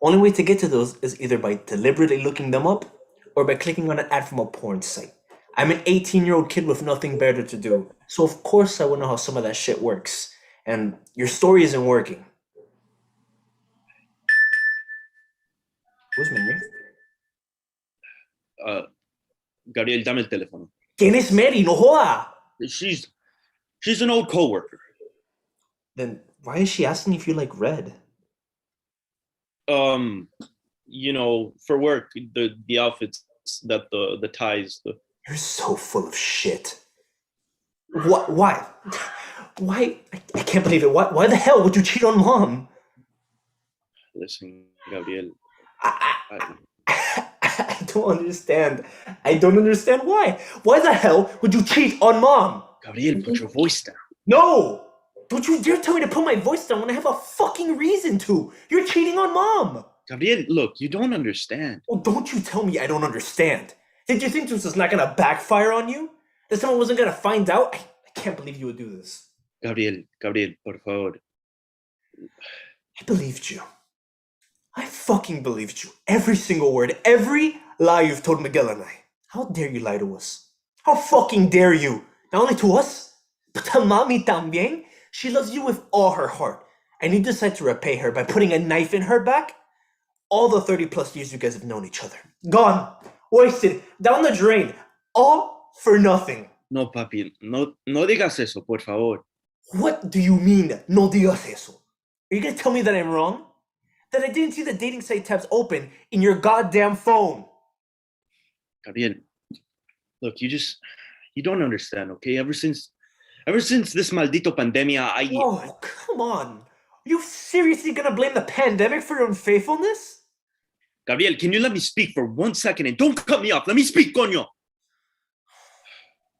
Only way to get to those is either by deliberately looking them up or by clicking on an ad from a porn site. I'm an 18-year-old kid with nothing better to do, so of course I want to know how some of that shit works. And your story isn't working. Who's Mary? Gabriel, dame el teléfono. ¿Quién es Mary? No joda! She's an old coworker. Then why is she asking if you like red? For work, the outfits, the ties, You're so full of shit. What? Why? Why? I can't believe it. Why the hell would you cheat on mom? Listen, Gabriel. I don't understand. I don't understand why. Why the hell would you cheat on mom? Gabriel, put your voice down. No! Don't you dare tell me to put my voice down when I have a fucking reason to. You're cheating on mom. Gabriel, look, you don't understand. Oh, don't you tell me I don't understand. Did you think this was not gonna backfire on you? That someone wasn't gonna find out? I can't believe you would do this. Gabriel, por favor. I believed you. I fucking believed you. Every single word, every lie you've told Miguel and I. How dare you lie to us? How fucking dare you? Not only to us, but to Mami también. She loves you with all her heart. And you decide to repay her by putting a knife in her back? All the 30 plus years you guys have known each other. Gone. Wasted. Down the drain. All for nothing. No, papi, no digas eso, por favor. What do you mean, no digas eso? Are you gonna tell me that I'm wrong? That I didn't see the dating site tabs open in your goddamn phone? Gabriel, look, you don't understand, okay? Ever since this maldito pandemia, Oh, come on. Are you seriously gonna blame the pandemic for your unfaithfulness? Gabriel, can you let me speak for 1 second and don't cut me off? Let me speak, coño.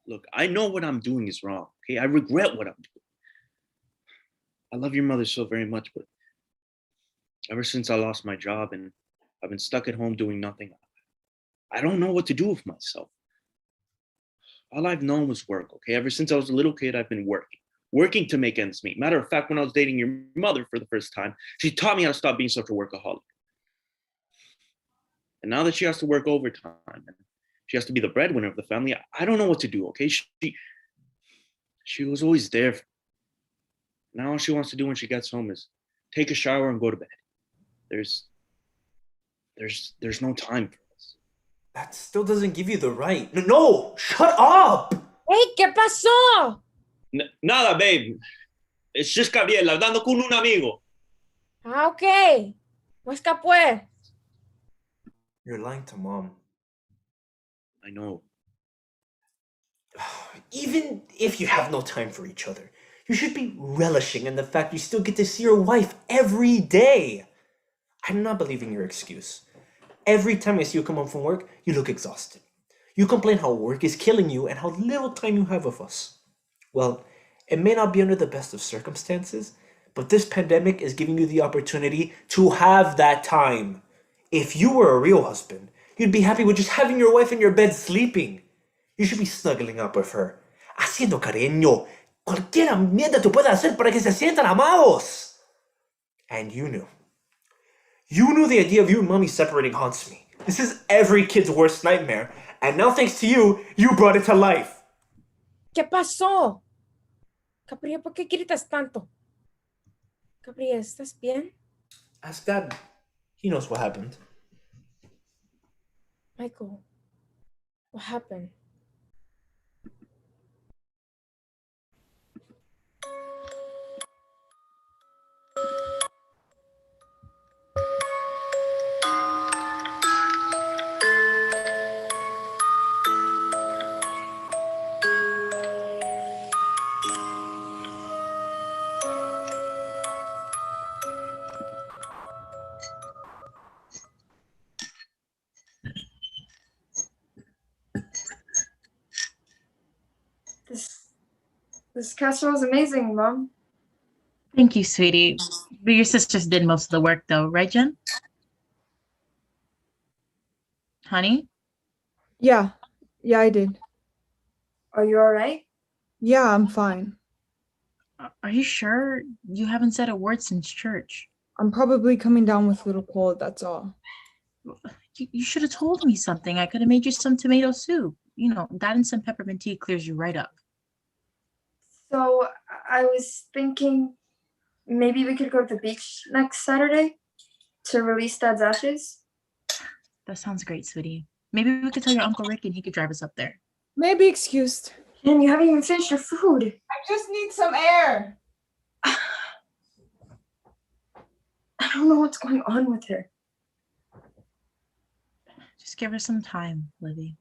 Look, I know what I'm doing is wrong, okay? I regret what I'm doing. I love your mother so very much, but ever since I lost my job and I've been stuck at home doing nothing, I don't know what to do with myself. All I've known was work, okay? Ever since I was a little kid, I've been working to make ends meet. Matter of fact, when I was dating your mother for the first time, she taught me how to stop being such a workaholic. And now that she has to work overtime and she has to be the breadwinner of the family, I don't know what to do, okay? She was always there. Now all she wants to do when she gets home is take a shower and go to bed. There's no time for this. That still doesn't give you the right. No, shut up! Hey, ¿qué pasó? Nada, babe. It's just Gabriel hablando con un amigo. Ah, ok. Muesca pues. You're lying to mom. I know. Even if you have no time for each other, you should be relishing in the fact you still get to see your wife every day. I'm not believing your excuse. Every time I see you come home from work, you look exhausted. You complain how work is killing you and how little time you have with us. Well, it may not be under the best of circumstances, but this pandemic is giving you the opportunity to have that time. If you were a real husband, you'd be happy with just having your wife in your bed sleeping. You should be snuggling up with her, haciendo cariño, cualquier mierda tú puedes hacer para que se sientan amados. And you knew. You knew the idea of you and mommy separating haunts me. This is every kid's worst nightmare, and now thanks to you, you brought it to life. ¿Qué pasó? Gabriel, ¿por qué gritas tanto? Gabriel, ¿estás bien? Ask Dad. He knows what happened. Michael, what happened? This casserole is amazing, Mom. Thank you, sweetie. But your sisters did most of the work, though, right, Jen? Honey? Yeah, I did. Are you all right? Yeah, I'm fine. Are you sure? You haven't said a word since church. I'm probably coming down with a little cold, that's all. You should have told me something. I could have made you some tomato soup. You know, that and some peppermint tea clears you right up. So I was thinking maybe we could go to the beach next Saturday to release Dad's ashes. That sounds great, sweetie. Maybe we could tell your Uncle Rick and he could drive us up there. May I be excused? And you haven't even finished your food. I just need some air. I don't know what's going on with her. Just give her some time, Livy.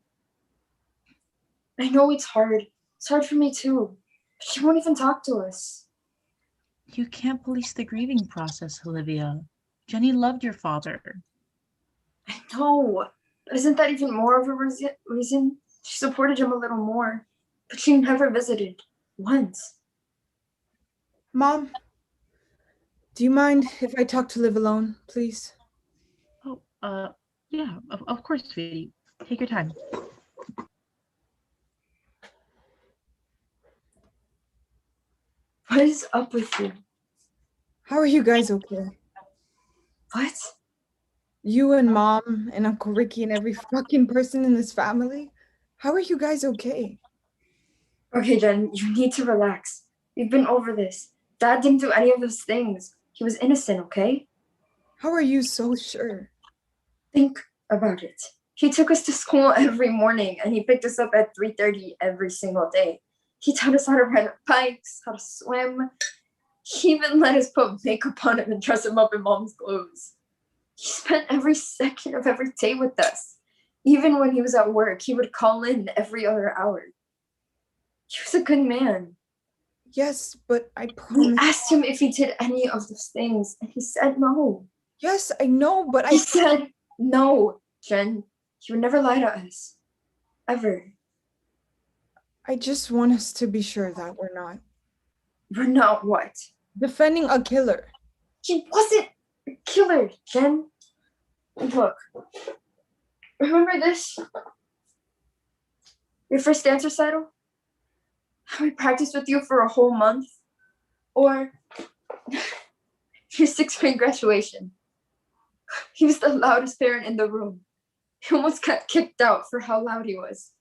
I know it's hard. It's hard for me too. But she won't even talk to us. You can't police the grieving process, Olivia. Jenny loved your father. I know. But isn't that even more of a reason? She supported him a little more. But she never visited. Once. Mom, do you mind if I talk to Liv alone, please? Oh, yeah, of course, sweetie. Take your time. What is up with you? How are you guys okay? What? You and Mom and Uncle Ricky and every fucking person in this family? How are you guys okay? Okay, Jen, you need to relax. We've been over this. Dad didn't do any of those things. He was innocent, okay? How are you so sure? Think about it. He took us to school every morning and he picked us up at 3:30 every single day. He taught us how to ride our bikes, how to swim. He even let us put makeup on him and dress him up in Mom's clothes. He spent every second of every day with us. Even when he was at work, he would call in every other hour. He was a good man. Yes, but I We promise. asked him if he did any of those things, and he said no. Yes, I know, but He said no, Jen. He would never lie to us. Ever. I just want us to be sure that we're not We're not what? defending a killer. He wasn't a killer, Jen. Look. Remember this? Your first dance recital? How we practiced with you for a whole month? Or your sixth grade graduation? He was the loudest parent in the room. He almost got kicked out for how loud he was.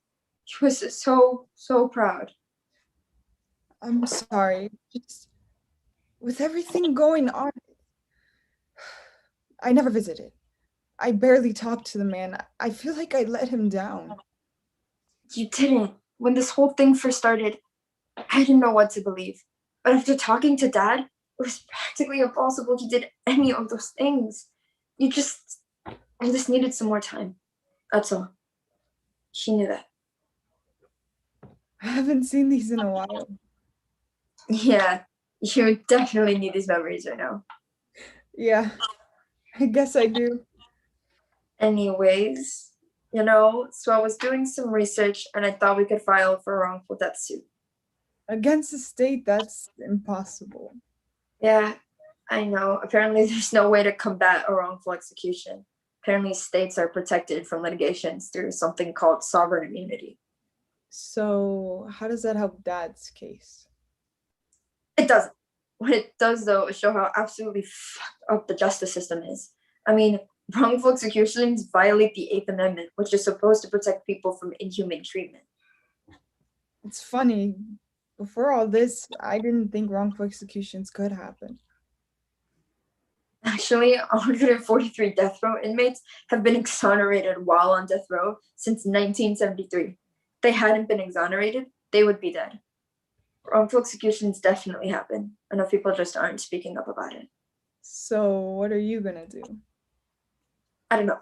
He was so proud. I'm sorry. Just with everything going on, I never visited. I barely talked to the man. I feel like I let him down. You didn't. When this whole thing first started, I didn't know what to believe. But after talking to Dad, it was practically impossible he did any of those things. I just needed some more time. That's all. She knew that. I haven't seen these in a while. Yeah, you definitely need these memories right now. Yeah, I guess I do. Anyways, so I was doing some research and I thought we could file for a wrongful death suit. Against the state, that's impossible. Yeah, I know. Apparently, there's no way to combat a wrongful execution. Apparently, states are protected from litigations through something called sovereign immunity. So, how does that help Dad's case? It doesn't. What it does, though, is show how absolutely fucked up the justice system is. I mean, wrongful executions violate the Eighth Amendment, which is supposed to protect people from inhumane treatment. It's funny. Before all this, I didn't think wrongful executions could happen. Actually, 143 death row inmates have been exonerated while on death row since 1973. If they hadn't been exonerated, they would be dead. Wrongful executions definitely happen. Enough people just aren't speaking up about it. So, what are you gonna do? I don't know.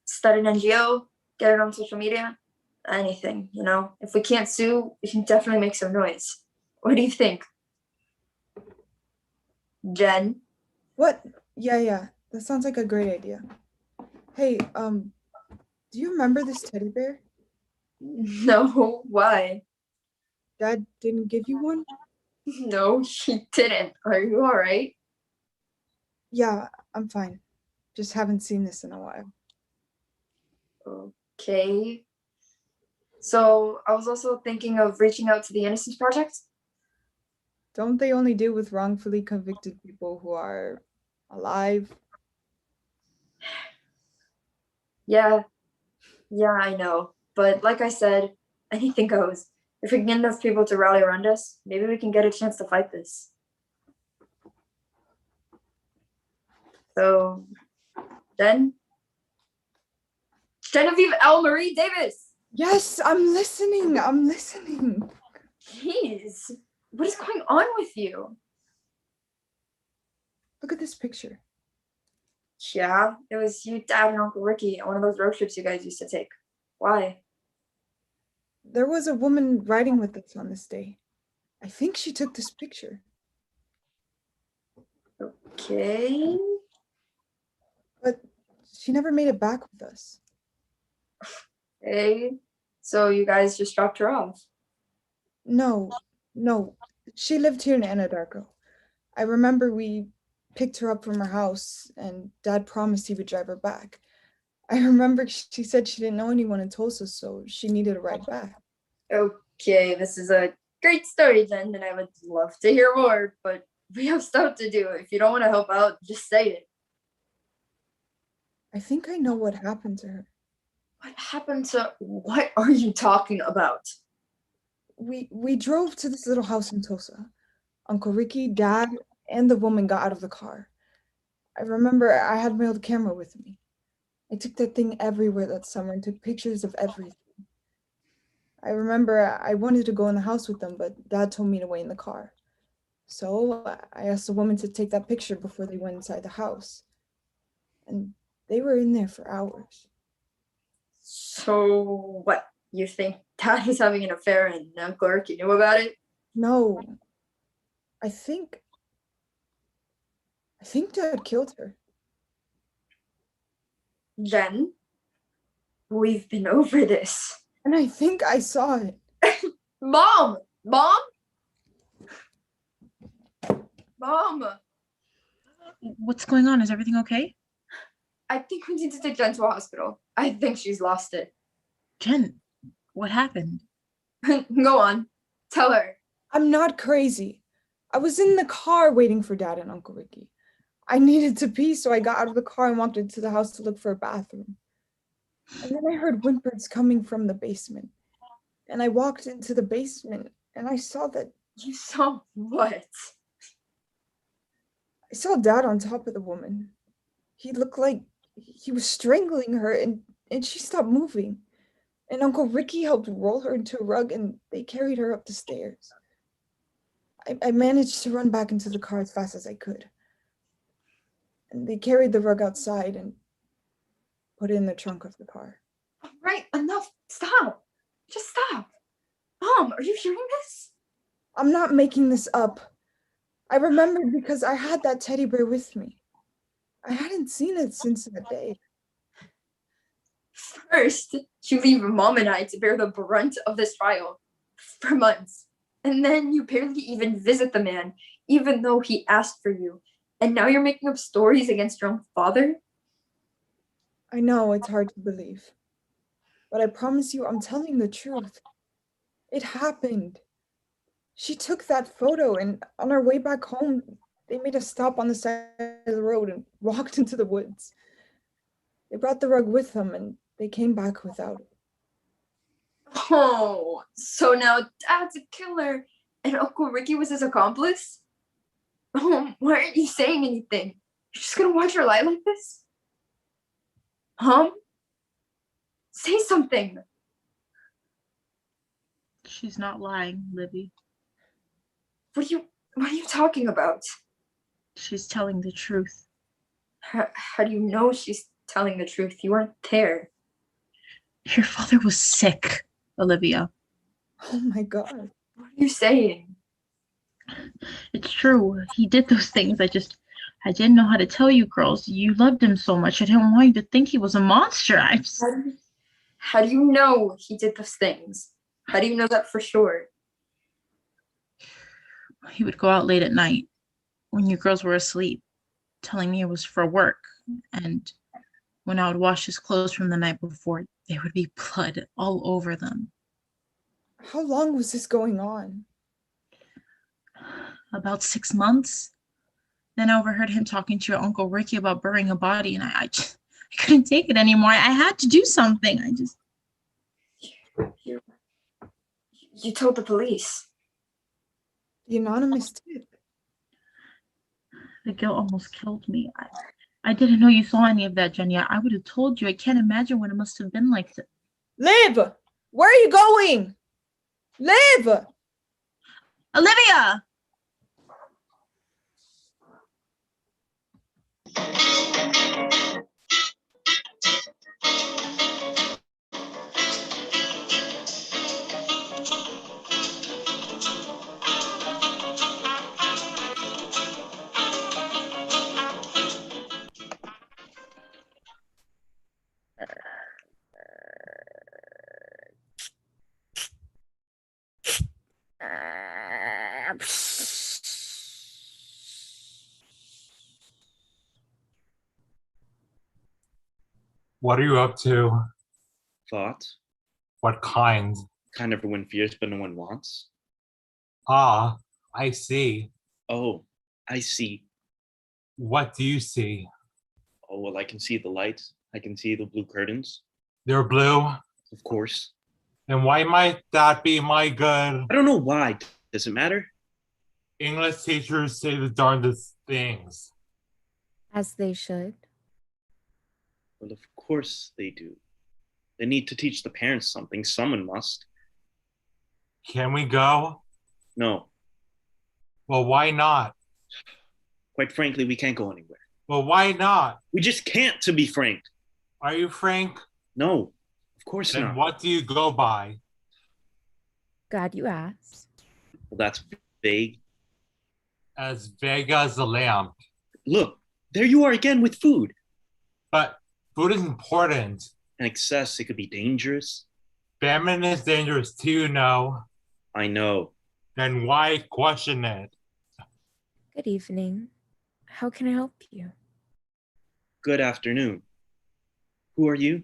Start an NGO, get it on social media, anything, If we can't sue, we can definitely make some noise. What do you think? Jen? What? Yeah, that sounds like a great idea. Hey, do you remember this teddy bear? No, why? Dad didn't give you one? No, he didn't. Are you all right? Yeah, I'm fine. Just haven't seen this in a while. Okay. So I was also thinking of reaching out to the Innocence Project. Don't they only deal with wrongfully convicted people who are alive. Yeah, I know. But like I said, anything goes. If we can get enough people to rally around us, maybe we can get a chance to fight this. So, then, Genevieve L. Marie Davis. Yes, I'm listening. I'm listening. Jeez, what is going on with you? Look at this picture. Yeah, it was you, Dad, and Uncle Ricky on one of those road trips you guys used to take. Why? There was a woman riding with us on this day. I think she took this picture. Okay. But she never made it back with us. Okay. So you guys just dropped her off. No, she lived here in Anadarko. I remember we picked her up from her house and Dad promised he would drive her back. I remember she said she didn't know anyone in Tulsa, so she needed a ride back. Okay, this is a great story, Jen, and I would love to hear more, but we have stuff to do. If you don't want to help out, just say it. I think I know what happened to her. What happened to what are you talking about? We drove to this little house in Tulsa. Uncle Ricky, Dad, and the woman got out of the car. I remember I had my old camera with me. I took that thing everywhere that summer and took pictures of everything. I remember I wanted to go in the house with them, but Dad told me to wait in the car. So I asked the woman to take that picture before they went inside the house. And they were in there for hours. So what? You think Dad was having an affair and Uncle Ricky knew about it? No, I think Dad killed her. Jen, we've been over this. And I think I saw it. Mom! What's going on? Is everything okay? I think we need to take Jen to a hospital. I think she's lost it. Jen, what happened? Go on. Tell her. I'm not crazy. I was in the car waiting for Dad and Uncle Ricky. I needed to pee, so I got out of the car and walked into the house to look for a bathroom. And then I heard whimpers coming from the basement. And I walked into the basement and I saw that. You saw what? I saw Dad on top of the woman. He looked like he was strangling her and she stopped moving. And Uncle Ricky helped roll her into a rug and they carried her up the stairs. I managed to run back into the car as fast as I could. And they carried the rug outside and put it in the trunk of the car. All right, enough. Stop. Just stop. Mom, are you hearing this? I'm not making this up. I remembered because I had that teddy bear with me. I hadn't seen it since that day. First, you leave Mom and I to bear the brunt of this trial for months. And then you barely even visit the man, even though he asked for you. And now you're making up stories against your own father? I know it's hard to believe. But I promise you I'm telling the truth. It happened. She took that photo and on our way back home, they made us stop on the side of the road and walked into the woods. They brought the rug with them and they came back without it. Oh, so now Dad's a killer and Uncle Ricky was his accomplice? Why aren't you saying anything? You're just gonna watch her lie like this? Say something. She's not lying, Libby. What are you talking about? She's telling the truth. How do you know she's telling the truth? You weren't there. Your father was sick, Olivia. Oh my God. What are you saying? It's true. He did those things. I didn't know how to tell you girls. You loved him so much. I didn't want you to think he was a monster. How do you know he did those things? How do you know that for sure? He would go out late at night when you girls were asleep, telling me it was for work. And when I would wash his clothes from the night before, there would be blood all over them. How long was this going on? About 6 months. Then I overheard him talking to your Uncle Ricky about burying a body, and I couldn't take it anymore. I had to do something. You told the police. The anonymous tip. The guilt almost killed me. I didn't know you saw any of that, Jenny. I would have told you. I can't imagine what it must have been like. Liv, where are you going? Liv! Olivia! What are you up to? Thoughts? What kind? Kind everyone fears, but no one wants. Ah, I see. Oh, I see. What do you see? Oh, well, I can see the lights. I can see the blue curtains. They're blue. Of course. And why might that be my good? I don't know why. Does it matter? English teachers say the darndest things. As they should. Well, of course they do. They need to teach the parents something. Someone must. Can we go? No. Well, why not? Quite frankly, we can't go anywhere. Well, why not? We just can't, to be frank. Are you frank? No, of course Then not. what do you go by? Glad you asked. Well, that's vague. As vague as the lamp. Look, there you are again with food. But food is important. In excess, it could be dangerous. Famine is dangerous too, you know. I know. Then why question it? Good evening. How can I help you? Good afternoon. Who are you?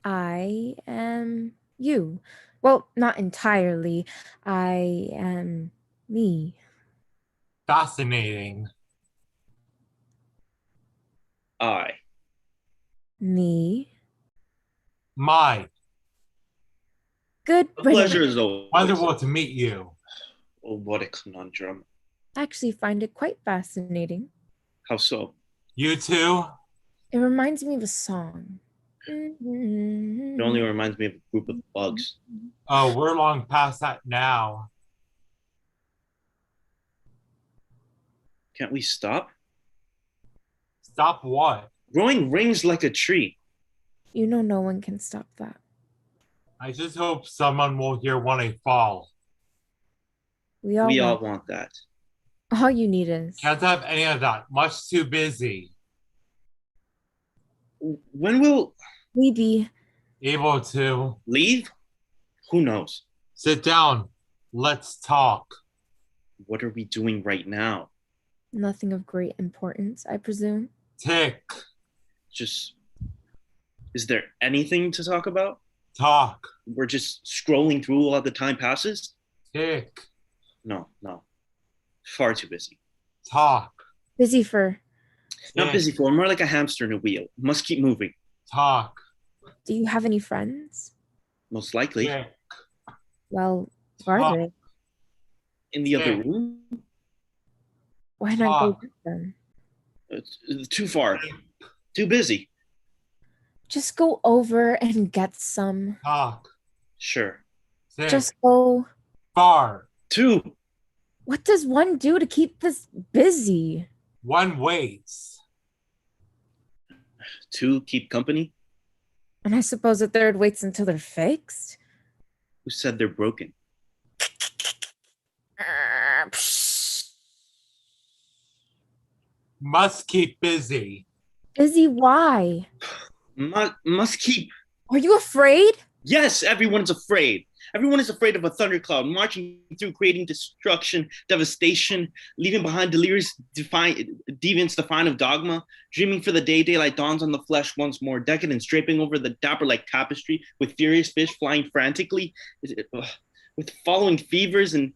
I am you. Well, not entirely. I am me. Fascinating. I. Me. My. Good. The riddance. pleasure is always. Wonderful to meet you. Oh, what a conundrum. I actually find it quite fascinating. How so? You too? It reminds me of a song. It only reminds me of a group of bugs. Oh, we're long past that now. Can't we stop? Stop what? Growing rings like a tree. You know no one can stop that. I just hope someone will hear when I fall. We all We all want. want that. All you need is. Can't have any of that. Much too busy. When we'll We be. Able to. leave? Who knows? Sit down. Let's talk. What are we doing right now? Nothing of great importance, I presume. Tick. Just, is there anything to talk about? Talk. We're just scrolling through while the time passes? Tick. No. Far too busy. Talk. Busy for. Not Tick. busy for, more like a hamster in a wheel. Must keep moving. Talk. Do you have any friends? Most likely. Tick. Well, where are Talk. they? In the other Tick. room? Why not go Talk. with them? It's too far. Too busy. Just go over and get some. Talk. Sure. Tick. Just go. Far. Two. What does one do to keep this busy? One waits. Two, keep company. And I suppose a third waits until they're fixed. Who said they're broken? Must keep busy. Busy, why? Must keep. Are you afraid? Yes, everyone's afraid. Everyone is afraid of a thundercloud marching through, creating destruction, devastation, leaving behind delirious deviants defiant of dogma, dreaming for the day daylight dawns on the flesh once more, decadence draping over the dapper like tapestry, with furious fish flying frantically, with following fevers and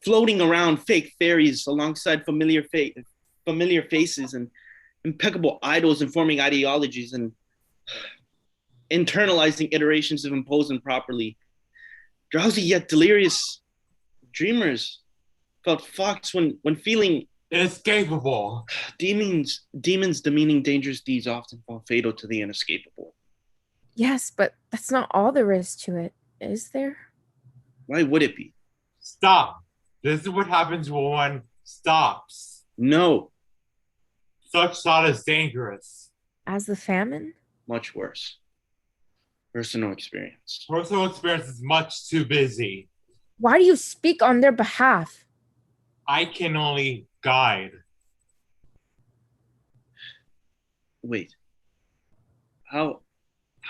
floating around fake fairies alongside familiar faces and impeccable idols and forming ideologies and internalizing iterations of imposed improperly. Drowsy yet delirious dreamers felt fox when feeling Inescapable. demons demeaning dangerous deeds often fall fatal to the inescapable. Yes, but that's not all there is to it, is there? Why would it be? Stop. This is what happens when one stops. No, Such thought is dangerous. As the famine? much worse. Personal experience. Personal experience is much too busy. Why do you speak on their behalf? I can only guide. Wait. How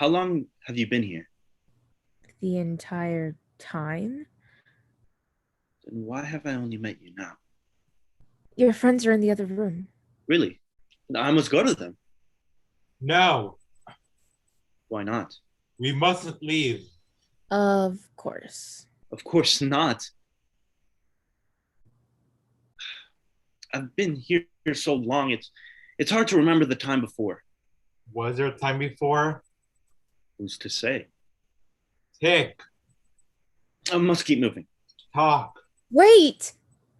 long have you been here? The entire time? And why have I only met you now? Your friends are in the other room. Really? I must go to them. No, Why not? we mustn't leave. Of course. Of course not. I've been here so long, it's hard to remember the time before. Was there a time before? Who's to say? Tick, I must keep moving. talk, Wait!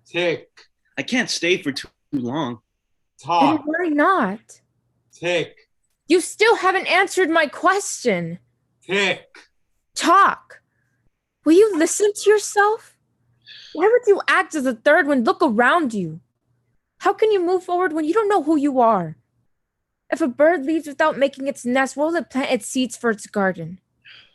tick, I can't stay for too long. Then talk, why not? tick, You still haven't answered my question. tick. Talk. Will you listen to yourself? Why would you act as a third one? Look around you. How can you move forward when you don't know who you are? If a bird leaves without making its nest, will it plant its seeds for its garden?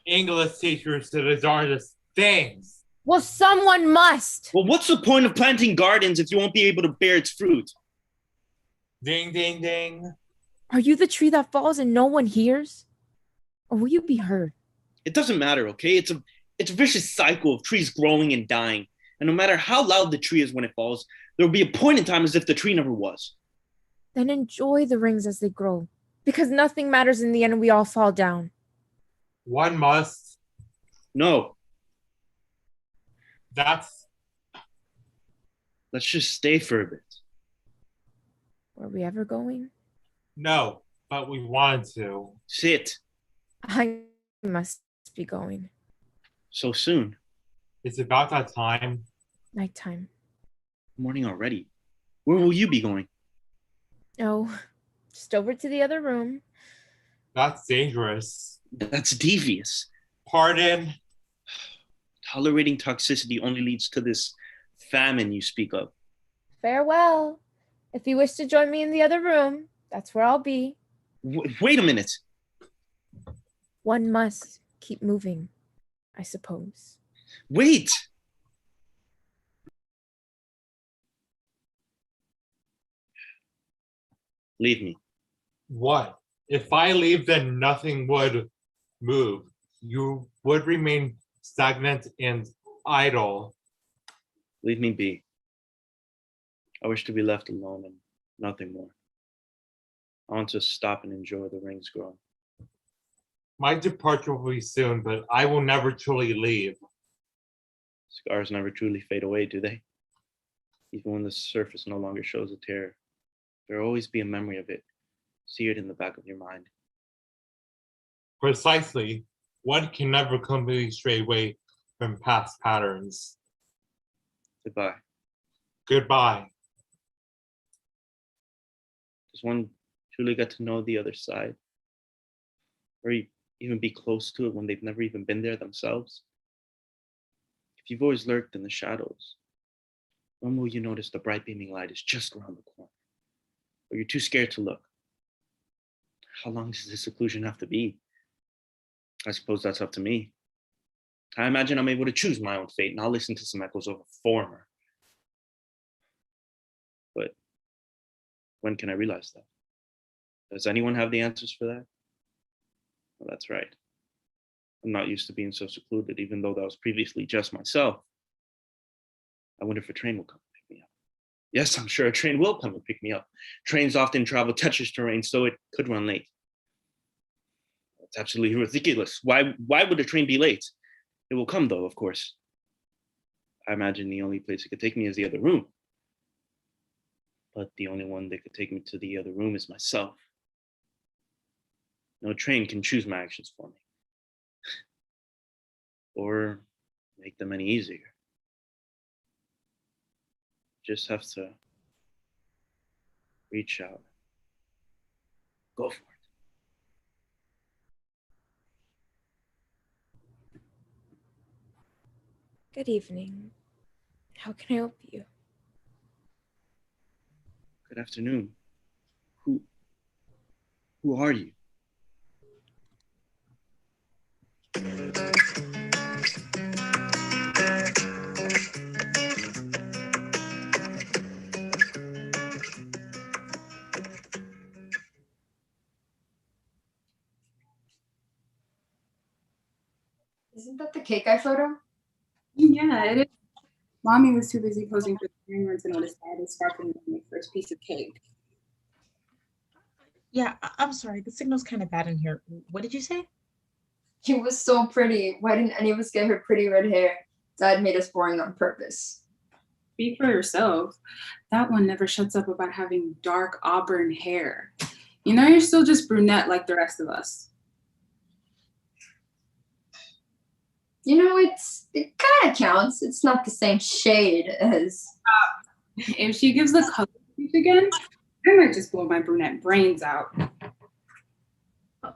English teachers said these are just things. Well, someone must. Well, what's the point of planting gardens if you won't be able to bear its fruit? Ding, ding, ding. Are you the tree that falls and no one hears? Or will you be heard? It doesn't matter, okay? It's a vicious cycle of trees growing and dying. And no matter how loud the tree is when it falls, there will be a point in time as if the tree never was. Then enjoy the rings as they grow. Because nothing matters in the end and we all fall down. One must. No, That's let's just stay for a bit. Were we ever going? no, but we wanted to. Sit. I must be going. So soon. It's about that time. Nighttime. Morning already. Where will you be going? Oh, just over to the other room. That's dangerous. That's devious. Pardon? Tolerating toxicity only leads to this famine you speak of. Farewell. If you wish to join me in the other room, that's where I'll be. Wait a minute. One must keep moving, I suppose. Wait. Leave me. What? If I leave, then nothing would move. You would remain stagnant and idle. Leave me be. I wish to be left alone and nothing more. I want to stop and enjoy the rings growing. My departure will be soon, but I will never truly leave. Scars never truly fade away, do they? Even when the surface no longer shows a tear, there will always be a memory of it, seared in the back of your mind. Precisely. One can never completely stray away from past patterns. Goodbye. Goodbye. Does one truly get to know the other side? Or even be close to it when they've never even been there themselves? If you've always lurked in the shadows, when will you notice the bright beaming light is just around the corner? Or you're too scared to look? How long does this seclusion have to be? I suppose that's up to me. I imagine I'm able to choose my own fate, and I'll listen to some echoes of a former. But when can I realize that? Does anyone have the answers for that? Well, that's right. I'm not used to being so secluded, even though that was previously just myself. I wonder if a train will come and pick me up. Yes, I'm sure a train will come and pick me up. Trains often travel treacherous terrain, so it could run late. It's absolutely ridiculous. Why would a train be late? It will come, though, of course. I imagine the only place it could take me is the other room. But the only one that could take me to the other room is myself. No train can choose my actions for me. Or make them any easier. Just have to reach out. Go for it. Good evening. How can I help you? Good afternoon. Who are you? Isn't that the cake I photo? Yeah, it is. Mommy was too busy posing for the camera to notice I had sparkling on my first piece of cake. Yeah, I'm sorry. The signal's kind of bad in here. What did you say? She was so pretty. Why didn't any of us get her pretty red hair? Dad made us boring on purpose. Speak for yourself. That one never shuts up about having dark auburn hair. You know, you're still just brunette like the rest of us. You know, it kind of counts. It's not the same shade as. If she gives the color speech again, I might just blow my brunette brains out.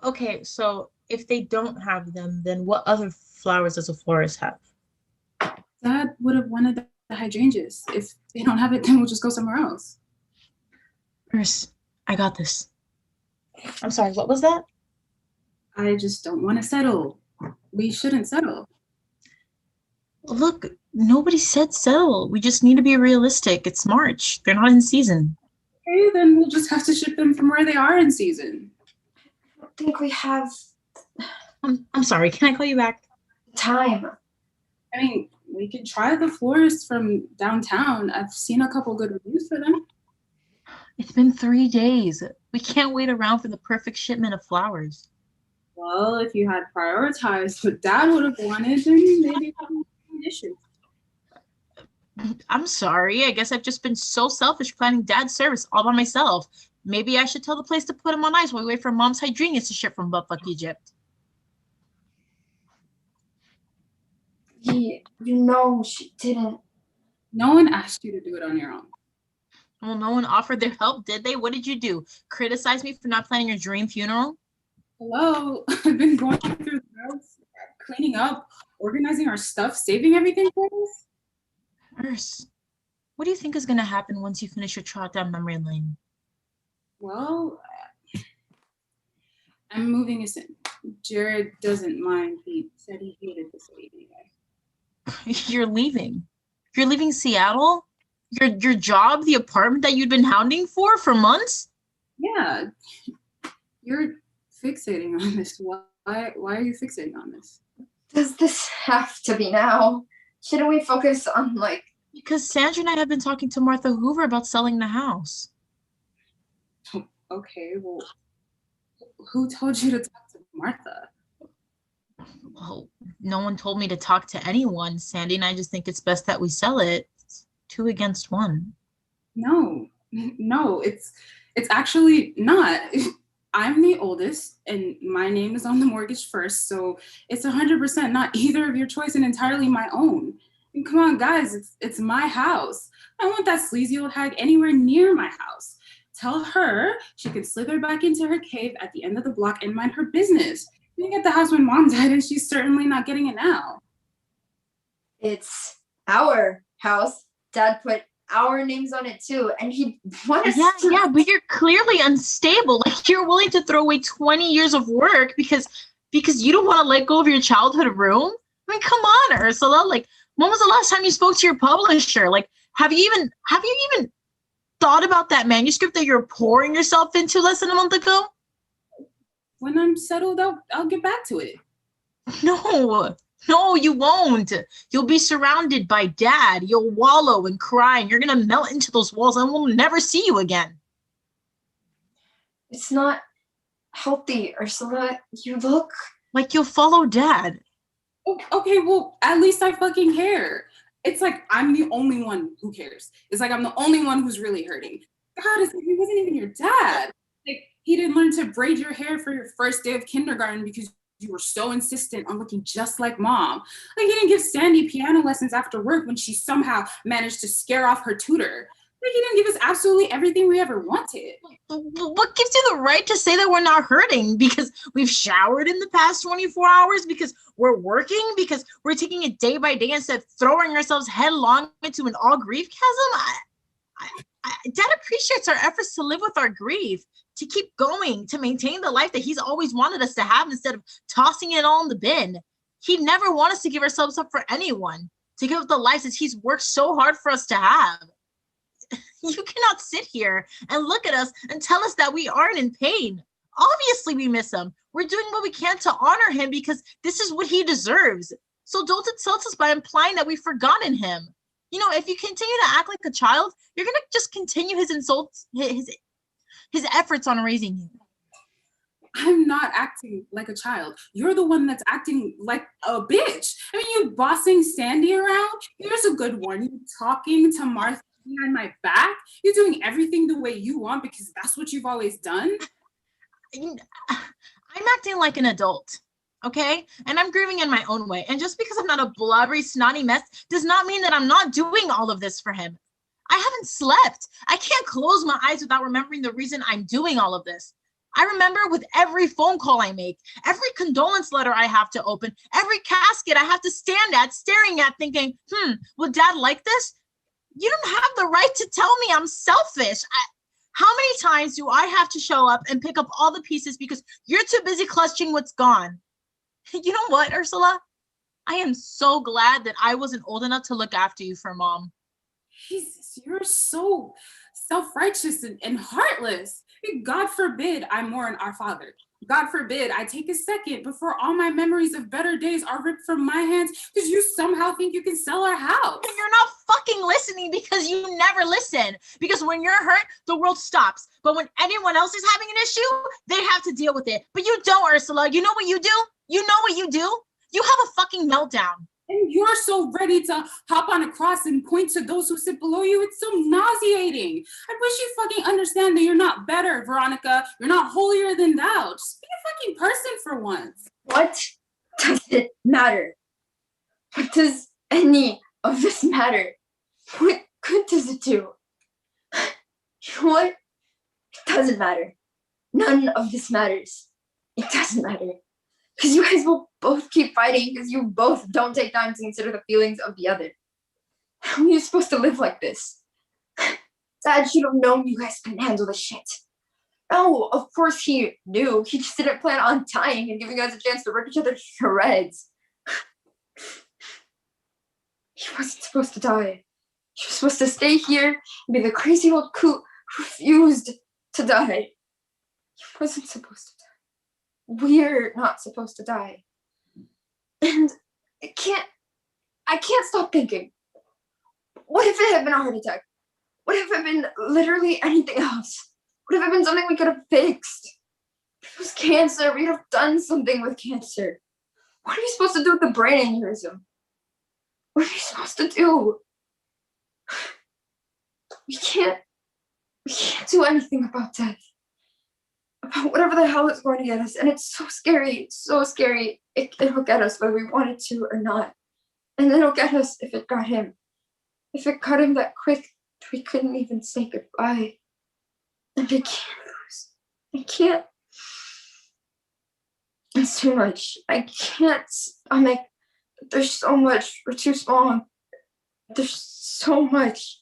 Okay, so if they don't have them, then what other flowers does a florist have? Dad would have wanted the hydrangeas. If they don't have it, then we'll just go somewhere else. Nurse, I got this. I'm sorry, what was that? I just don't want to settle. We shouldn't settle. Look, nobody said settle. We just need to be realistic. It's March. They're not in season. Okay, then we'll just have to ship them from where they are in season. I don't think we have I'm sorry, can I call you back? time. I mean, we could try the florist from downtown. I've seen a couple good reviews for them. It's been 3 days. We can't wait around for the perfect shipment of flowers. Well, if you had prioritized what Dad would have wanted, then maybe it wouldn't be an issue. I'm sorry. I guess I've just been so selfish planning Dad's service all by myself. Maybe I should tell the place to put him on ice while we wait for Mom's hydrangeas to ship from Buttfuck, Egypt. You know she didn't. No one asked you to do it on your own. Well, no one offered their help, did they? What did you do? Criticize me for not planning your dream funeral? Hello, I've been going through the house, cleaning up, organizing our stuff, saving everything for us. Nurse, what do you think is going to happen once you finish your trot down memory lane? Well, I'm moving us in. Jared doesn't mind. He said he hated the city anyway. You're leaving. You're leaving Seattle? Your job, the apartment that you'd been hounding for months? Yeah, you're fixating on this. Why are you fixating on this? Does this have to be now? Shouldn't we focus on Because Sandra and I have been talking to Martha Hoover about selling the house. Okay, well, who told you to talk to Martha? Well, no one told me to talk to anyone. Sandy and I just think it's best that we sell it. It's 2 against 1. No, it's actually not. I'm the oldest, and my name is on the mortgage first, so it's 100% not either of your choice and entirely my own. And come on, guys, it's my house. I don't want that sleazy old hag anywhere near my house. Tell her she can slither back into her cave at the end of the block and mind her business. You didn't get the house when Mom died, and she's certainly not getting it now. it's our house. Dad put our names on it too, and he wanted Yeah, but you're clearly unstable. Like you're willing to throw away 20 years of work because you don't want to let go of your childhood room. I mean, come on, Ursula. Like, when was the last time you spoke to your publisher? Like, have you even thought about that manuscript that you're pouring yourself into less than a month ago? When I'm settled, I'll get back to it. No, you won't. You'll be surrounded by Dad. You'll wallow and cry, and you're gonna melt into those walls, and we'll never see you again. It's not healthy, Ursula. You look. Like you'll follow Dad. Okay, well, at least I fucking care. It's like I'm the only one who cares. It's like I'm the only one who's really hurting. God, it's like he wasn't even your dad. Like he didn't learn to braid your hair for your first day of kindergarten because you were so insistent on looking just like mom. Like he didn't give Sandy piano lessons after work when she somehow managed to scare off her tutor. Like he didn't give us absolutely everything we ever wanted. What gives you the right to say that we're not hurting? Because we've showered in the past 24 hours? Because we're working? Because we're taking it day by day instead of throwing ourselves headlong into an all grief chasm? Dad appreciates our efforts to live with our grief, to keep going, to maintain the life that he's always wanted us to have instead of tossing it all in the bin. He never wanted us to give ourselves up for anyone, to give up the lives that he's worked so hard for us to have. You cannot sit here and look at us and tell us that we aren't in pain. Obviously, we miss him. We're doing what we can to honor him because this is what he deserves. So don't insult us by implying that we've forgotten him. You know, if you continue to act like a child, you're gonna just continue his insults, his efforts on raising you. I'm not acting like a child. You're the one that's acting like a bitch. I mean, you bossing Sandy around. Here's a good one. You talking to Martha behind my back. You're doing everything the way you want because that's what you've always done. I'm acting like an adult, okay? And I'm grieving in my own way. And just because I'm not a blubbery, snotty mess does not mean that I'm not doing all of this for him. I haven't slept. I can't close my eyes without remembering the reason I'm doing all of this. I remember with every phone call I make, every condolence letter I have to open, every casket I have to stand at, staring at, thinking, would Dad like this? You don't have the right to tell me I'm selfish. How many times do I have to show up and pick up all the pieces because you're too busy clutching what's gone? You know what, Ursula? I am so glad that I wasn't old enough to look after you for Mom. Jesus, you're so self-righteous and heartless. God forbid I mourn our father. God forbid I take a second before all my memories of better days are ripped from my hands because you somehow think you can sell our house. And you're not fucking listening because you never listen. Because when you're hurt, the world stops. But when anyone else is having an issue, they have to deal with it. But you don't, Ursula. You know what you do? You know what you do? You have a fucking meltdown. And you're so ready to hop on a cross and point to those who sit below you. It's so nauseating. I wish you fucking understand that you're not better, Veronica. You're not holier than thou. Just be a fucking person for once. What does it matter? What does any of this matter? What good does it do? You know what? It doesn't matter. None of this matters. It doesn't matter. Because you guys will both keep fighting because you both don't take time to consider the feelings of the other. How are you supposed to live like this? Dad should have known you guys couldn't handle the shit. Oh, of course he knew. He just didn't plan on dying and giving us a chance to rip each other to shreds. He wasn't supposed to die. He was supposed to stay here and be the crazy old coot who refused to die. He wasn't supposed to die. We're not supposed to die. And I can't stop thinking. What if it had been a heart attack? What if it had been literally anything else? What if it had been something we could have fixed? If it was cancer, we'd have done something with cancer. What are you supposed to do with the brain aneurysm? What are you supposed to do? We can't do anything about death. About whatever the hell it's going to get us. And it's so scary, so scary. It'll get us whether we want it to or not. And it'll get us if it got him. If it got him that quick, we couldn't even say goodbye. And I can't lose. I can't. It's too much. I can't stomach. There's so much. We're too small. There's so much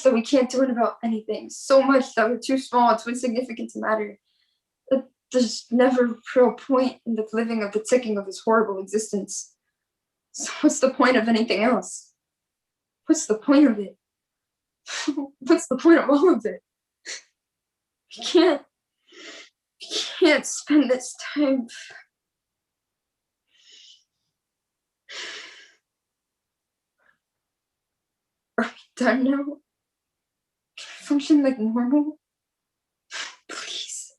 that we can't do about anything. So much that we're too small, too insignificant to matter. There's never a real point in the living of the ticking of this horrible existence. So what's the point of anything else? What's the point of it? What's the point of all of it? We can't spend this time. Are we done now? Can I function like normal? Please.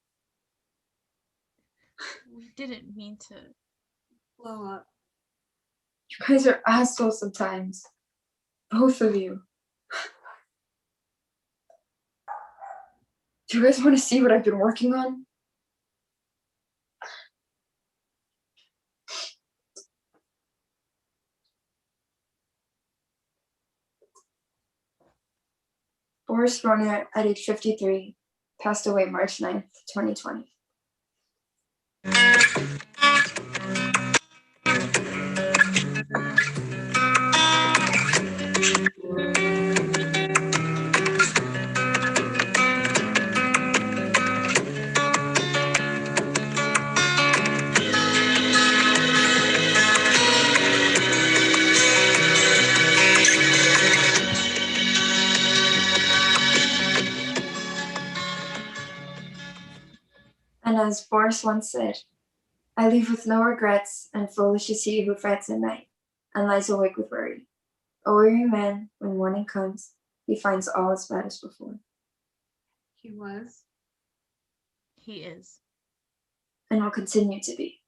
We didn't mean to blow up. You guys are assholes sometimes. Both of you. Do you guys want to see what I've been working on? Boris Broner, at age 53, passed away March 9th, 2020. And as Boris once said, I leave with no regrets, and foolish is he who frets at night and lies awake with worry. A weary man, when morning comes, he finds all as bad as before. He was. He is. And will continue to be.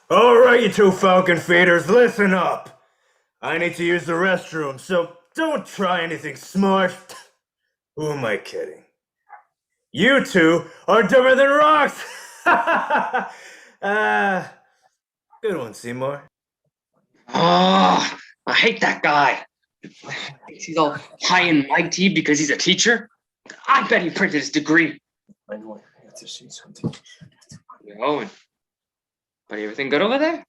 All right, you two Falcon feeders, listen up. I need to use the restroom, so don't try anything smart. Who am I kidding? You two are dumber than rocks! Good one, Seymour. Oh, I hate that guy. He's all high and mighty because he's a teacher. I bet he printed his degree. I know I have to say something. Oh, buddy, everything good over there?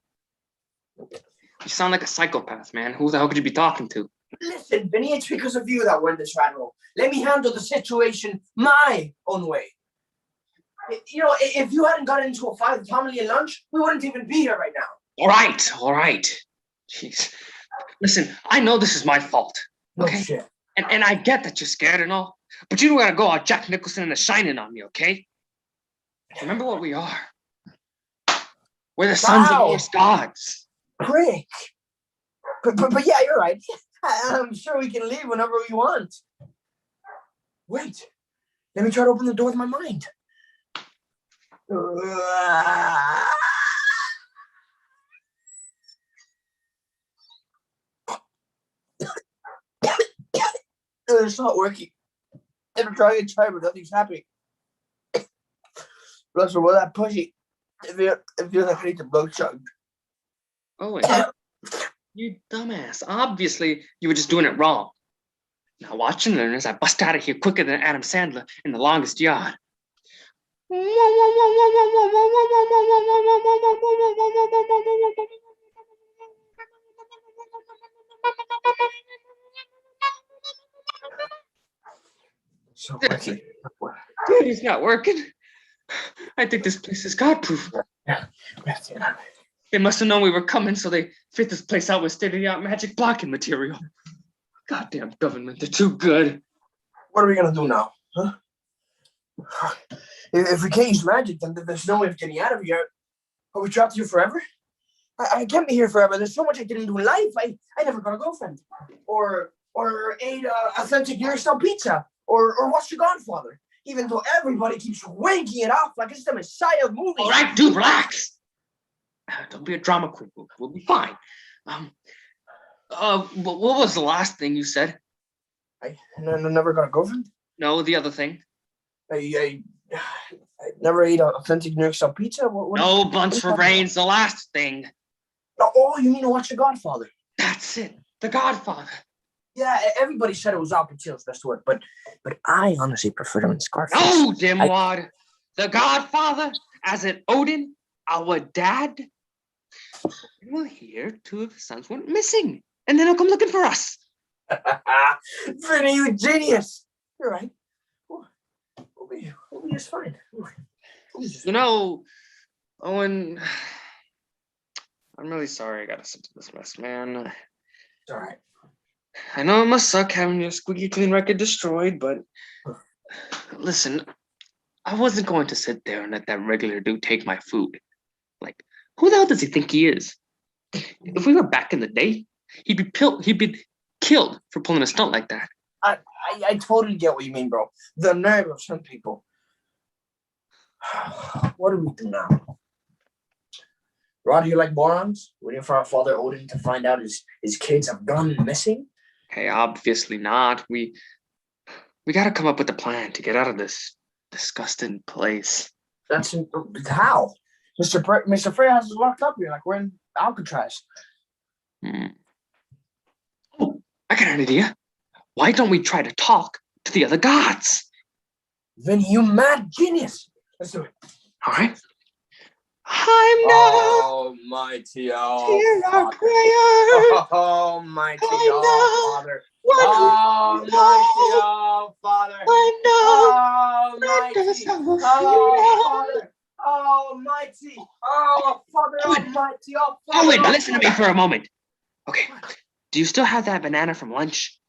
You sound like a psychopath, man. Who the hell could you be talking to? Listen, Vinny, it's because of you that we're in this rat hole. Let me handle the situation my own way. You know, if you hadn't gotten into a fight with Tommy at lunch, we wouldn't even be here right now. All right. Jeez. Listen, I know this is my fault. Okay? No shit. And I get that you're scared and all, but you don't gotta go all Jack Nicholson and The Shining on me, okay? Remember what we are. We're the sons of Norse gods. Prick. But yeah, you're right. I'm sure we can leave whenever we want. Wait. Let me try to open the door with my mind. It's not working. Every try and try, but nothing's happening. Russell, well, that pushy. It feels like I need to blow chug. Oh, you dumbass. Obviously, you were just doing it wrong. Now watch and learn as I bust out of here quicker than Adam Sandler in The Longest Yard. So working. Dude, it's not working. I think this place is God-proof. Yeah. They must have known we were coming, so they fit this place out with state-of-the-art magic blocking material. Goddamn government, they're too good. What are we gonna do now? Huh? If we can't use magic, then there's no way of getting out of here. Are we trapped here forever? I can't be here forever. There's so much I didn't do in life. I never got a girlfriend. Or ate authentic New York style pizza. Or watched The Godfather. Even though everybody keeps wanking it off like it's the Messiah of movies. All right, dude, relax. Don't be a drama queen. We'll be fine. What was the last thing you said? I never got a girlfriend. No, the other thing. I never ate authentic New York style pizza. What No blunts for brains. The last thing. Oh, you mean to watch The Godfather? That's it. The Godfather. Yeah, everybody said it was Al Pacino's best work, but I honestly prefer him in Scarface. No, dimwad. The Godfather, as in Odin, our dad. We'll hear two of his sons went missing, and then he'll come looking for us. Vinny, you genius! You're right. We'll be just fine. You know, Owen, I'm really sorry I got us into this mess, man. It's all right. I know it must suck having your squeaky clean record destroyed, but listen, I wasn't going to sit there and let that regular dude take my food. Like, who the hell does he think he is? If we were back in the day, he'd be killed for pulling a stunt like that. I totally get what you mean, bro. The nerve of some people. What do we do now? Rod, you like morons? Waiting for our father Odin to find out his kids have gone missing? Hey, obviously not. We gotta come up with a plan to get out of this disgusting place. That's how. Mr. Frey has us locked up here, like we're in Alcatraz. Oh, I got an idea. Why don't we try to talk to the other gods? Vinny, you mad genius. Let's do it. All right. I'm not Almighty, hear our Father. prayer. Almighty, I'm Father. What Almighty, Father. Almighty, Father. Almighty, Father Almighty, Father. Owen, listen to me for a moment. Okay. Do you still have that banana from lunch?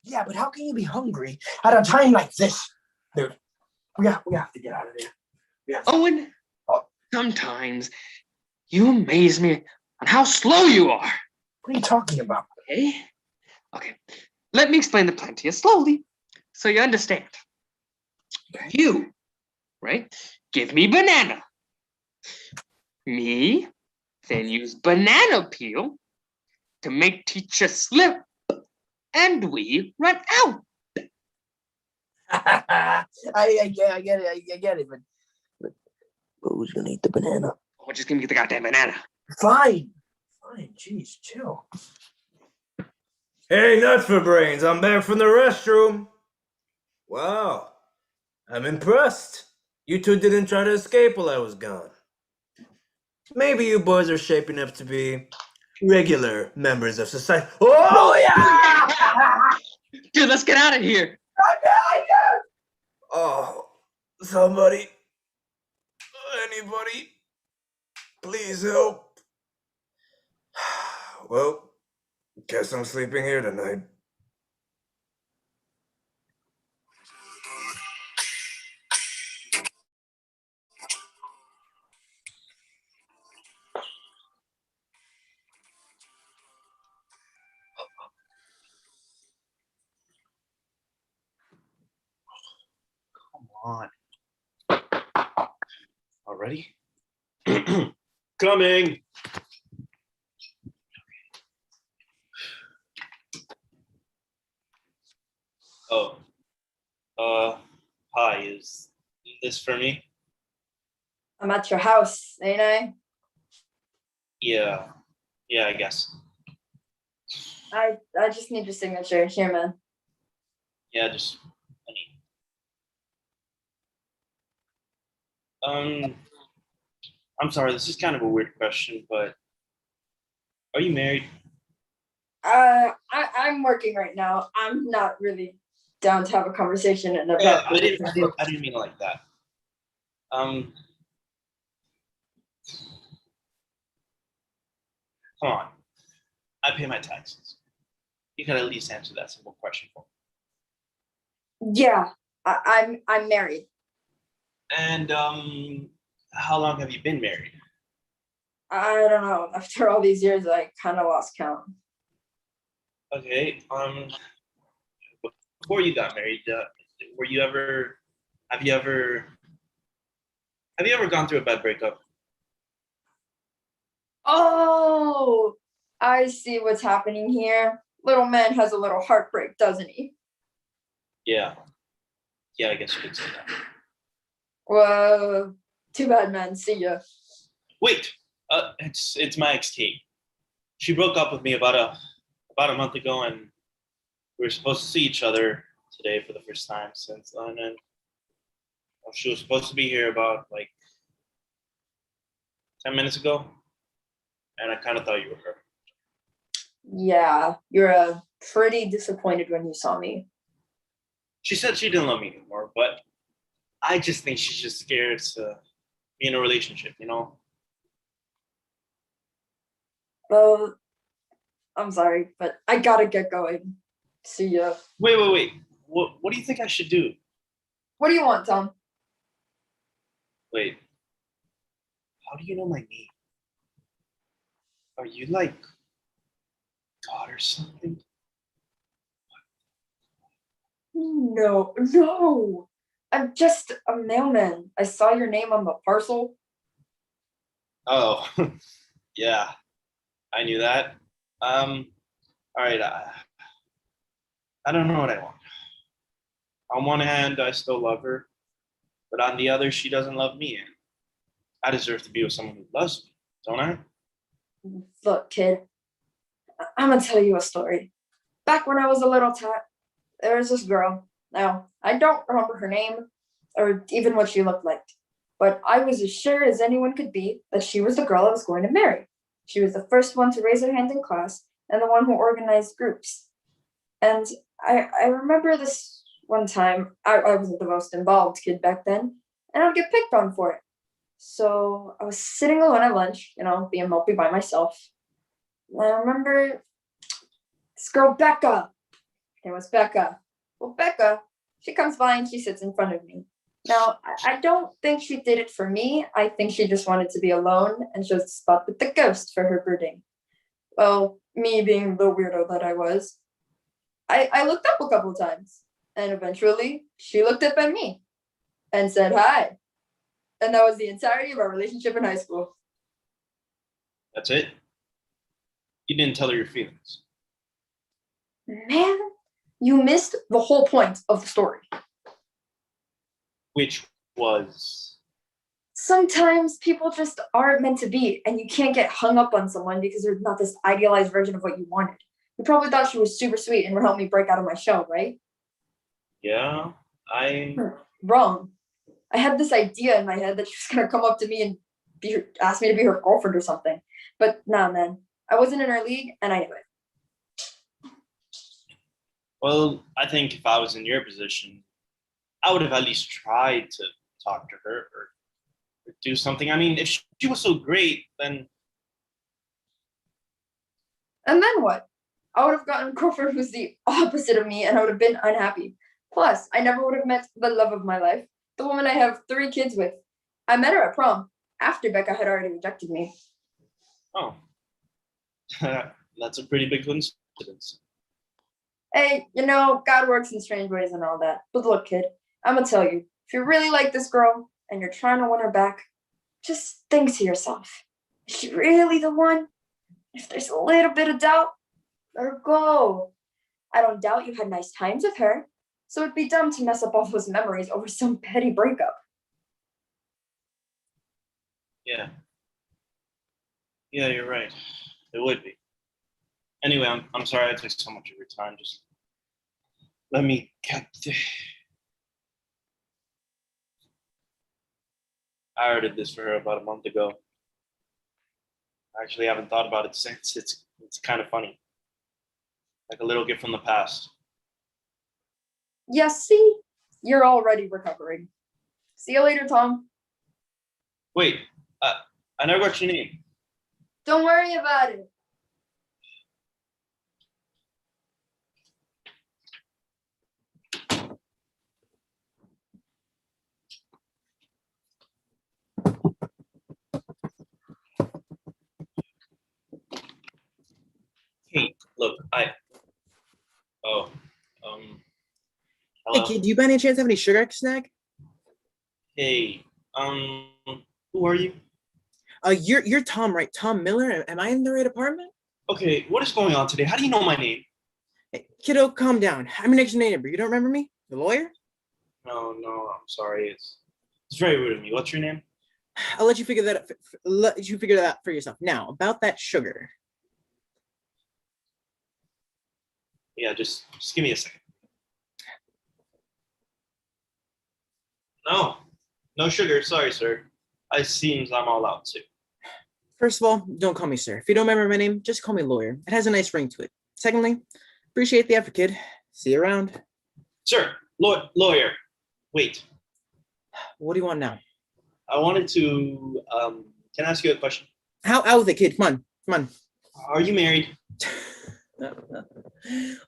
Yeah, but how can you be hungry at a time like this? Dude, we have to get out of here. Owen, sometimes you amaze me on how slow you are. What are you talking about? Okay. Let me explain the plan to you slowly so you understand. You, right? Give me banana. Me, then use banana peel to make teacher slip, and we run out. I get it, but who's gonna eat the banana? We're just gonna get the goddamn banana. Fine, jeez, chill. Hey, nuts for brains, I'm back from the restroom. Wow, I'm impressed. You two didn't try to escape while I was gone. Maybe you boys are shaping up to be regular members of society. Oh, yeah! Dude, let's get out of here. Oh, somebody, anybody, please help. Well, guess I'm sleeping here tonight. Come on. Already? Coming. Oh. Hi, is this for me? I'm at your house, ain't I? Yeah. Yeah, I guess. I just need your signature. Here, man. Yeah, just I'm sorry, this is kind of a weird question, but are you married? I'm working right now. I'm not really down to have a conversation and about. Yeah, I didn't mean it like that. Come on. I pay my taxes. You can at least answer that simple question for me. Yeah, I'm married. And how long have you been married? I don't know. After all these years, I kind of lost count. Okay. Before you got married, have you ever gone through a bad breakup? Oh, I see what's happening here. Little man has a little heartbreak, doesn't he? Yeah. Yeah, I guess you could say that. Well, too bad, man. See ya. Wait, it's my ex Kate. She broke up with me about a month ago, and we were supposed to see each other today for the first time since then. And she was supposed to be here about like 10 minutes ago, and I kind of thought you were her. Yeah, you're pretty disappointed when you saw me. She said she didn't love me anymore, but I just think she's just scared to be in a relationship, you know? Well, I'm sorry, but I gotta get going. See ya. Wait. What do you think I should do? What do you want, Tom? Wait. how do you know my name? Are you like God or something? No, no. I'm just a mailman. I saw your name on the parcel. Oh, yeah, I knew that. All right, I don't know what I want. On one hand, I still love her, but on the other, she doesn't love me, and I deserve to be with someone who loves me, don't I? Look, kid, I'm gonna tell you a story. Back when I was a little tot, there was this girl. Now, I don't remember her name or even what she looked like, but I was as sure as anyone could be that she was the girl I was going to marry. She was the first one to raise her hand in class and the one who organized groups. And I remember this one time, I wasn't the most involved kid back then, and I'd get picked on for it. So I was sitting alone at lunch, being mopey by myself. And I remember this girl, Becca. It was Becca. Well, Becca, she comes by and she sits in front of me. Now, I don't think she did it for me. I think she just wanted to be alone and chose the spot with the ghost for her brooding. Well, me being the weirdo that I was, I looked up a couple times, and eventually she looked up at me and said hi. And that was the entirety of our relationship in high school. That's it? You didn't tell her your feelings. Man, you missed the whole point of the story. Which was. Sometimes people just aren't meant to be, and you can't get hung up on someone because they're not this idealized version of what you wanted. You probably thought she was super sweet and would help me break out of my shell, right? Yeah, Wrong. I had this idea in my head that she was gonna come up to me and ask me to be her girlfriend or something. But nah, man, I wasn't in her league, and I knew it. Well, I think if I was in your position, I would have at least tried to talk to her or do something. I mean, if she was so great, then. And then what? I would have gotten a girlfriend who's the opposite of me, and I would have been unhappy. Plus, I never would have met the love of my life, the woman I have 3 kids with. I met her at prom, after Becca had already rejected me. Oh. That's a pretty big coincidence. Hey, God works in strange ways and all that. But look, kid, I'm gonna tell you, if you really like this girl and you're trying to win her back, just think to yourself, is she really the one? If there's a little bit of doubt, let her go. I don't doubt you had nice times with her, so it'd be dumb to mess up all those memories over some petty breakup. Yeah. Yeah, you're right. It would be. Anyway, I'm sorry I took so much of your time. Just let me get I ordered this for her about a month ago. I actually haven't thought about it since. It's kind of funny. Like a little gift from the past. Yeah, see? You're already recovering. See you later, Tom. Wait, I never got your name. Don't worry about it. Hey, look, Hey hello. kid, do you by any chance have any sugar I can snack? Hey, who are you? You're Tom, right? Tom Miller? Am I in the right apartment? Okay, what is going on today? How do you know my name? Hey, kiddo, calm down. I'm your next door neighbor. You don't remember me? The lawyer? No, I'm sorry. It's very rude of me. What's your name? I'll let you figure that out for yourself. Now, about that sugar. Yeah, just give me a second. No sugar. Sorry, sir. It seems I'm all out too. First of all, don't call me sir. If you don't remember my name, just call me lawyer. It has a nice ring to it. Secondly, appreciate the effort, kid. See you around. Sir, lawyer. Wait, What do you want now? I wanted to. Can I ask you a question? Out with it, kid. Come on. Are you married?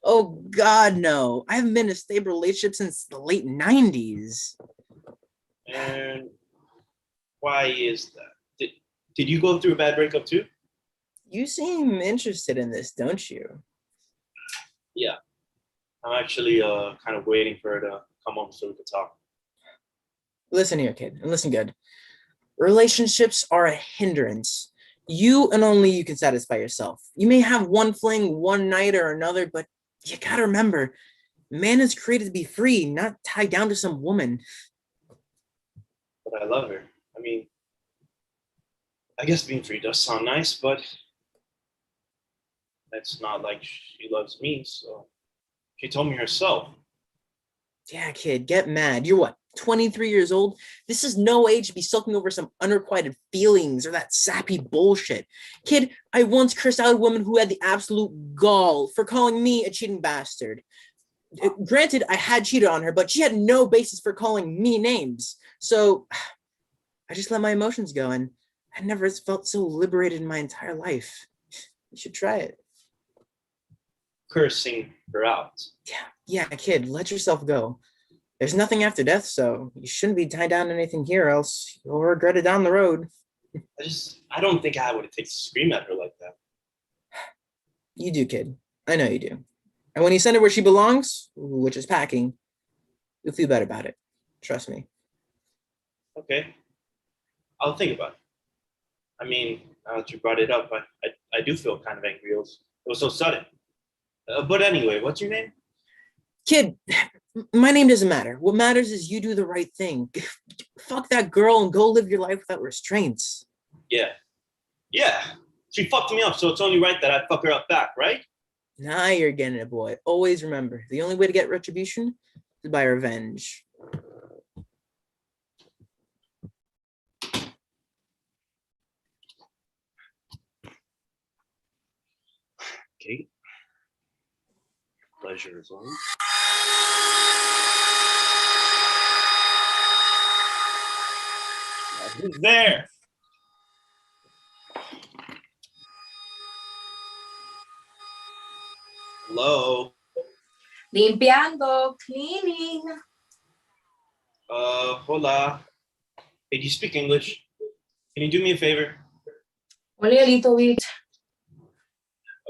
Oh God, no. I haven't been in a stable relationship since the late 90s. And why is that? Did you go through a bad breakup too? You seem interested in this, don't you? Yeah. I'm actually kind of waiting for her to come home so we can talk. Listen here, kid, and listen good. Relationships are a hindrance. You and only you can satisfy yourself. You may have one fling one night or another, but you gotta remember, man is created to be free, not tied down to some woman. But I love her. I mean, I guess being free does sound nice, but it's not like she loves me, so she told me herself. Yeah, kid, get mad. You're what, 23 years old? This is no age to be sulking over some unrequited feelings or that sappy bullshit. Kid, I once cursed out a woman who had the absolute gall for calling me a cheating bastard. Granted, I had cheated on her, but she had no basis for calling me names. So I just let my emotions go, and I never felt so liberated in my entire life. You should try it. Cursing her out. Yeah, kid, let yourself go. There's nothing after death, so you shouldn't be tied down to anything here, else you'll regret it down the road. I don't think I would take to scream at her like that. You do, kid. I know you do. And when you send her where she belongs, which is packing, you'll feel better about it. Trust me. Okay. I'll think about it. I mean, now that you brought it up, I do feel kind of angry. It was so sudden. But anyway, what's your name? Kid, my name doesn't matter. What matters is you do the right thing. Fuck that girl and go live your life without restraints. Yeah. Yeah. She fucked me up, so it's only right that I fuck her up back, right? Nah, you're getting it, boy. Always remember, the only way to get retribution is by revenge. Kate. Pleasure as always. Who's there? Hello. Limpiando, cleaning. Hola. Hey, do you speak English? Can you do me a favor? Only a little bit.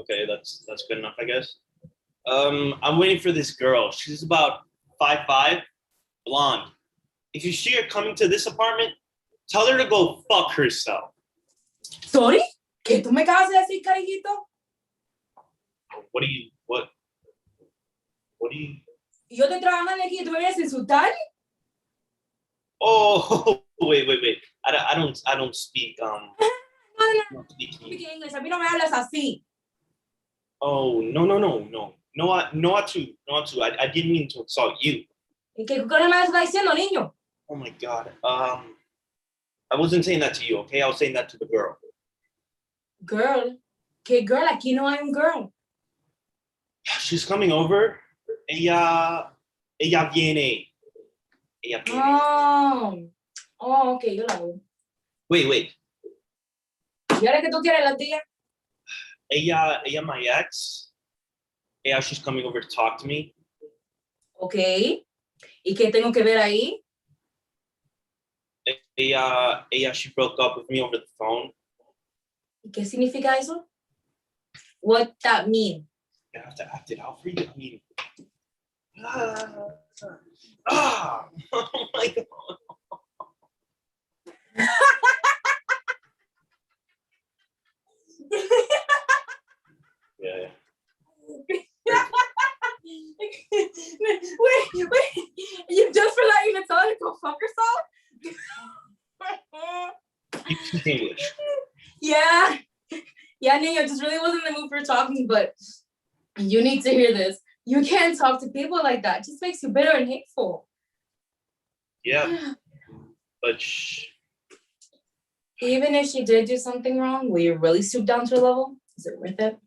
Okay, that's good enough, I guess. I'm waiting for this girl. She's about 5'5", blonde. If you see her coming to this apartment, tell her to go fuck herself. Sorry? ¿Qué tú me acabas de decir, carajito? What do you? Yo estoy trabajando aquí y tú me vienes a insultar. Oh, wait. I don't speak No. don't speak Speak English. A mí no me hablas así. Oh, no. Not to. I didn't mean to insult you. ¿Y qué cosa me estás diciendo, niño? Oh my God. I wasn't saying that to you, okay? I was saying that to the girl. Girl? ¿Qué girl? Aquí no hay un girl. She's coming over. Ella viene. Oh, ok, yo la veo. Wait. ¿Y ahora que tú tienes la tía? Ella, my ex. She's coming over to talk to me. Ok. ¿Y qué tengo que ver ahí? She broke up with me over the phone. ¿Y qué significa eso? What that mean? I have to act it out for you. I mean, oh my God. Yeah. Wait. You just for letting her tell her to go fuck herself? You speak English. Yeah, Niño, just really wasn't in the mood for talking, but you need to hear this. You can't talk to people like that. It just makes you bitter and hateful. Yeah, but Even if she did do something wrong, will you really stoop down to her level? Is it worth it?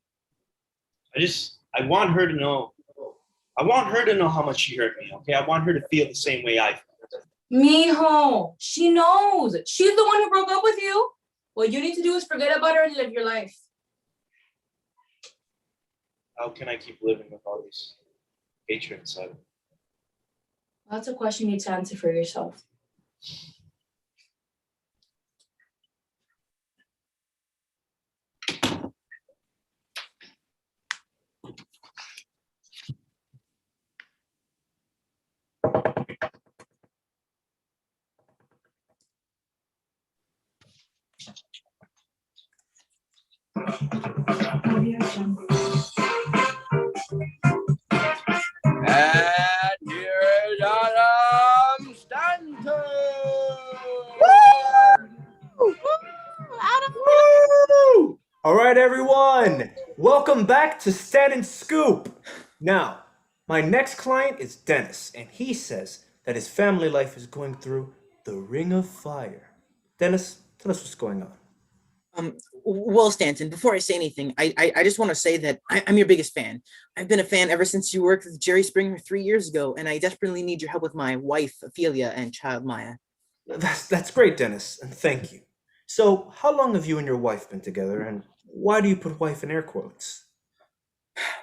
I want her to know. I want her to know how much she hurt me, okay? I want her to feel the same way I feel. Mijo, she knows. She's the one who broke up with you. What you need to do is forget about her and live your life. How can I keep living with all this hatred inside of me? That's a question you need to answer for yourself. And here's Adam Stanton. Woo! All right, everyone. Welcome back to Stand and Scoop. Now, my next client is Dennis, and he says that his family life is going through the ring of fire. Dennis, tell us what's going on. Well, Stanton, before I say anything, I just want to say that I'm your biggest fan. I've been a fan ever since you worked with Jerry Springer 3 years ago, and I desperately need your help with my wife, Ophelia, and child, Maya. That's great, Dennis, and thank you. So, how long have you and your wife been together, and why do you put wife in air quotes?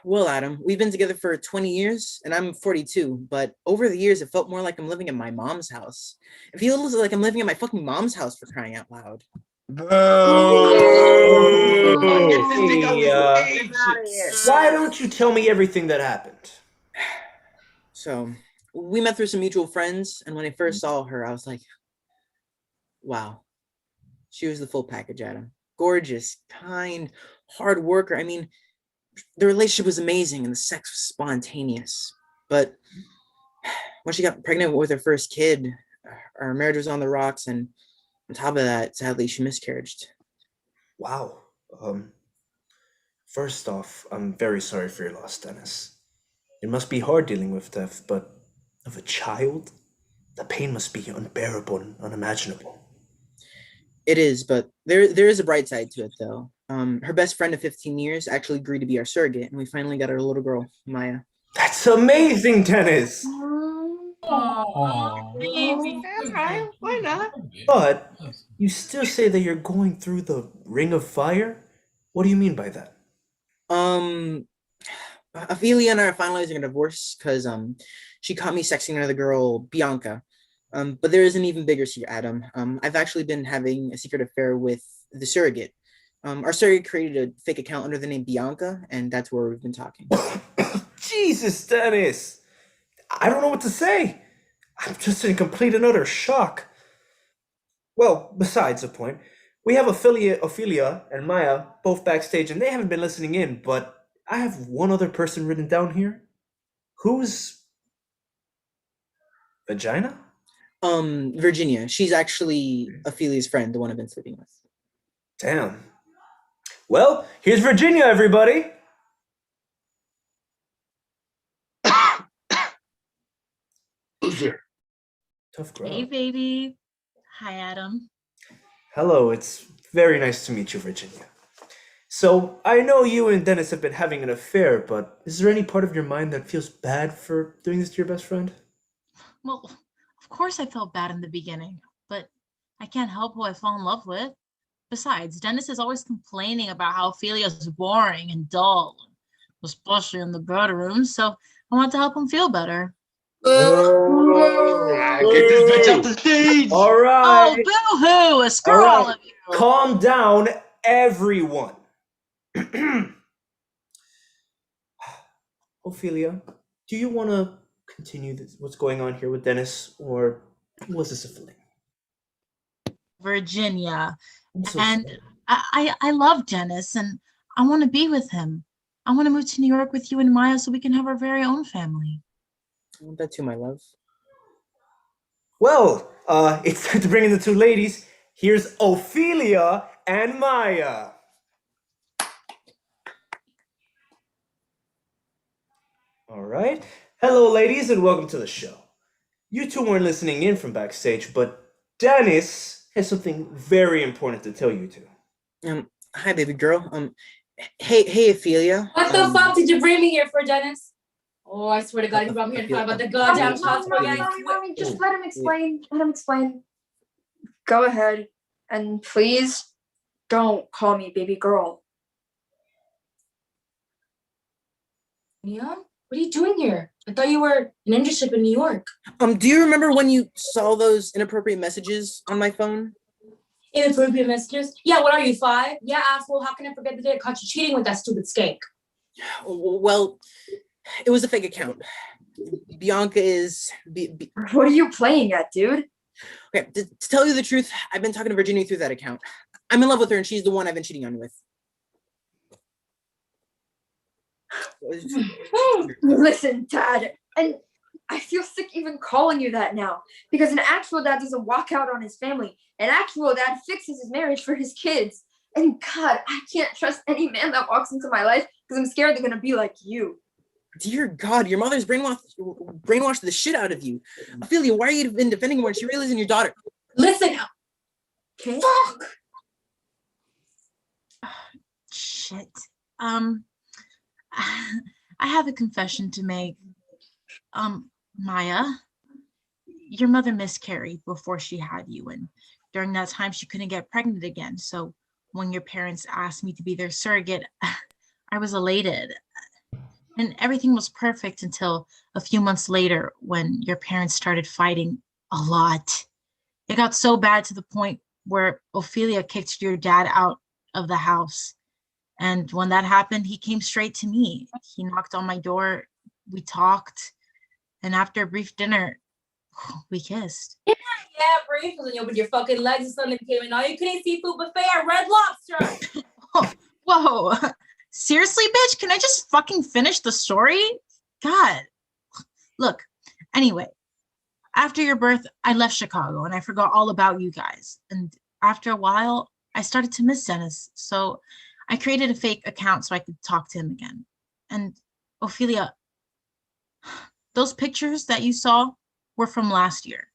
Well, Adam, we've been together for 20 years, and I'm 42, but over the years, it felt more like I'm living in my mom's house. It feels like I'm living in my fucking mom's house, for crying out loud. Why don't you tell me everything that happened? So, we met through some mutual friends, and when I first saw her, I was like, wow. She was the full package, Adam. Gorgeous, kind, hard worker. I mean, the relationship was amazing and the sex was spontaneous. But when she got pregnant with her first kid, our marriage was on the rocks, and on top of that, sadly, she miscarried. Wow. First off, I'm very sorry for your loss, Dennis. It must be hard dealing with death, but of a child, the pain must be unbearable and unimaginable. It is, but there is a bright side to it, though. Her best friend of 15 years actually agreed to be our surrogate, and we finally got our little girl, Maya. That's amazing, Dennis! Why not? But you still say that you're going through the ring of fire? What do you mean by that? Ophelia and I are finalizing a divorce because she caught me sexting another girl, Bianca. But there is an even bigger secret, Adam. I've actually been having a secret affair with the surrogate. Our surrogate created a fake account under the name Bianca, and that's where we've been talking. Jesus, Dennis! I don't know what to say. I'm just in complete and utter shock. Well, besides the point, we have Ophelia and Maya both backstage, and they haven't been listening in, but I have one other person written down here. Who's Vagina? Virginia. She's actually Ophelia's friend, the one I've been sleeping with. Damn. Well, here's Virginia, everybody. Who's here? Tough crowd. Hey, baby. Hi, Adam. Hello, it's very nice to meet you, Virginia. So, I know you and Dennis have been having an affair, but is there any part of your mind that feels bad for doing this to your best friend? Well, of course I felt bad in the beginning, but I can't help who I fall in love with. Besides, Dennis is always complaining about how Ophelia's boring and dull, especially in the bedroom, so I want to help him feel better. Get this bitch off the stage! All right. Oh, boo-hoo! Screw all of you! Calm down, everyone. Ophelia, do you want to continue what's going on here with Dennis, or was this a fling? Virginia. I'm so And sorry. I love Dennis, and I want to be with him. I want to move to New York with you and Maya so we can have our very own family. I want that too, my love. Well, it's time to bring in the two ladies. Here's Ophelia and Maya. All right. Hello, ladies, and welcome to the show. You two weren't listening in from backstage, but Dennis has something very important to tell you two. Hi, baby girl. Hey, Ophelia. What the fuck did you bring me here for, Dennis? Oh, I swear to God, you brought me here to fight about the goddamn shots. Mommy, just let him explain. Let him explain. Go ahead. And please don't call me baby girl. Yeah? What are you doing here? I thought you were an internship in New York. Do you remember when you saw those inappropriate messages on my phone? Inappropriate messages? Yeah, what are you, 5? Yeah, asshole, how can I forget the day I caught you cheating with that stupid skank? Well, it was a fake account. Bianca is... What are you playing at, dude? Okay, to tell you the truth, I've been talking to Virginia through that account. I'm in love with her, and she's the one I've been cheating on with. Listen, Dad, and I feel sick even calling you that now because an actual dad doesn't walk out on his family. An actual dad fixes his marriage for his kids. And God, I can't trust any man that walks into my life because I'm scared they're gonna be like you. Dear God, your mother's brainwashed the shit out of you. Ophelia, why are you even defending her when she really isn't your daughter? Listen. Okay. Fuck. Shit. I have a confession to make. Maya, your mother miscarried before she had you, and during that time she couldn't get pregnant again. So when your parents asked me to be their surrogate, I was elated. And everything was perfect until a few months later when your parents started fighting a lot. It got so bad to the point where Ophelia kicked your dad out of the house. And when that happened, he came straight to me. He knocked on my door, we talked, and after a brief dinner, we kissed. Yeah, brief. And then you opened your fucking legs and suddenly became an all-you-can-eat seafood buffet at Red Lobster. Whoa. Seriously, bitch? Can I just fucking finish the story? God. Look, anyway, after your birth, I left Chicago and I forgot all about you guys. And after a while, I started to miss Dennis. So I created a fake account so I could talk to him again. And Ophelia, those pictures that you saw were from last year.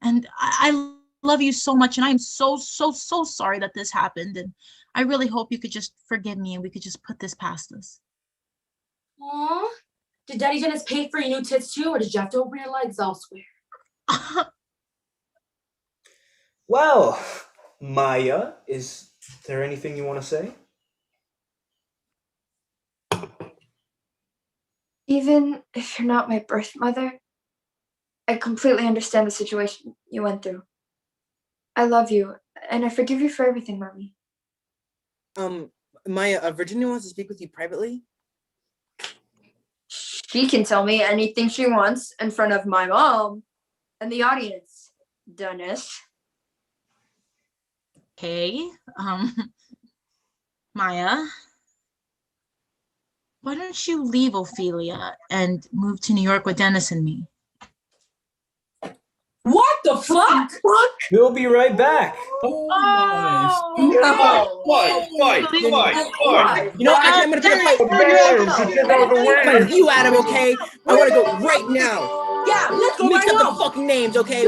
And I love you so much. And I am so sorry that this happened. And I really hope you could just forgive me and we could just put this past us. Aw. Did Daddy Dennis pay for your new tits too, or did you have to open your legs elsewhere? Well, Maya, is there anything you want to say? Even if you're not my birth mother, I completely understand the situation you went through. I love you, and I forgive you for everything, Mommy. Maya, Virginia wants to speak with you privately. She can tell me anything she wants in front of my mom and the audience, Dennis. Okay, Maya, why don't you leave Ophelia and move to New York with Dennis and me? What the fuck? We'll be right back. Oh, Why? You know, actually, I'm gonna pick a fight. Fight with you, Adam, okay? I wanna go right now. Yeah, let's go Mix right up now. the fucking names, okay?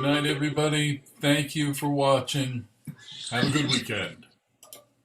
Good night, everybody. Thank you for watching. Have a good weekend.